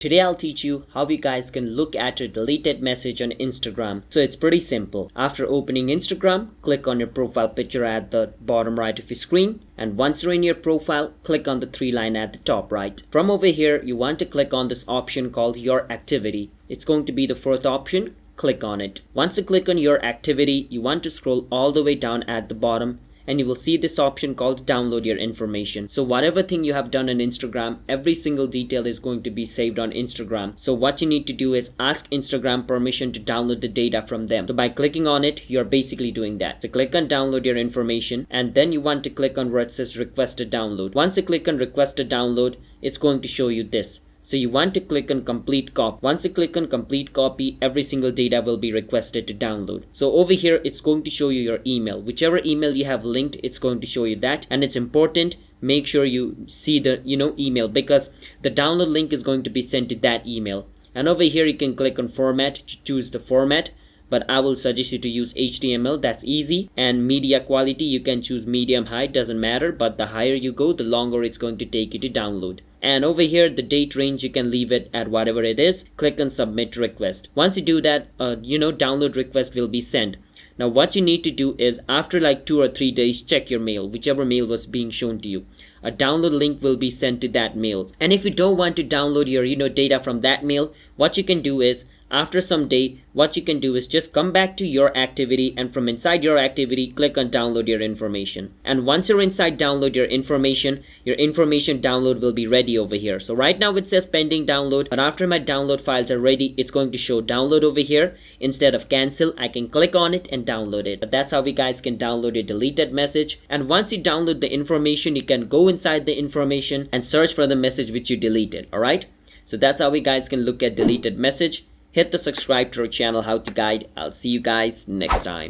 Today I'll teach you how you guys can look at your deleted message on Instagram. So it's pretty simple. After opening Instagram, click on your profile picture at the bottom right of your screen. And once you're in your profile, click on the three line at the top right. From over here, you want to click on this option called Your Activity. It's going to be the fourth option. Click on it. Once you click on Your Activity, you want to scroll all the way down at the bottom. And you will see this option called download your information. So whatever thing you have done on Instagram, every single detail is going to be saved on Instagram. So what you need to do is ask Instagram permission to download the data from them. So by clicking on it, you're basically doing that. So click on download your information, and then you want to click on where it says request a download. Once you click on request a download, it's going to show you this. So you want to click on complete copy. Once you click on complete copy, every single data will be requested to download. So over here, it's going to show you your email. Whichever email you have linked, it's going to show you that. And it's important, make sure you see the email, because the download link is going to be sent to that email. And over here, you can click on format to choose the format. But I will suggest you to use HTML, that's easy. And media quality, you can choose medium high, doesn't matter. But the higher you go, the longer it's going to take you to download. And over here, the date range, you can leave it at whatever it is. Click on submit request. Once you do that, download request will be sent. Now what you need to do is after like 2 or 3 days, check your mail, whichever mail was being shown to you. A download link will be sent to that mail. And if you don't want to download your data from that mail, what you can do is after some day, what you can do is just come back to your activity, and from inside your activity, click on download your information. And once you're inside download your information download will be ready over here. So right now it says pending download, but after my download files are ready, it's going to show download over here. Instead of cancel, I can click on it and download it. But that's how you guys can download a deleted message. And once you download the information, you can go inside the information and search for the message which you deleted. Alright, so that's how you guys can look at deleted message. Hit the subscribe to our channel How to Guide. I'll see you guys next time.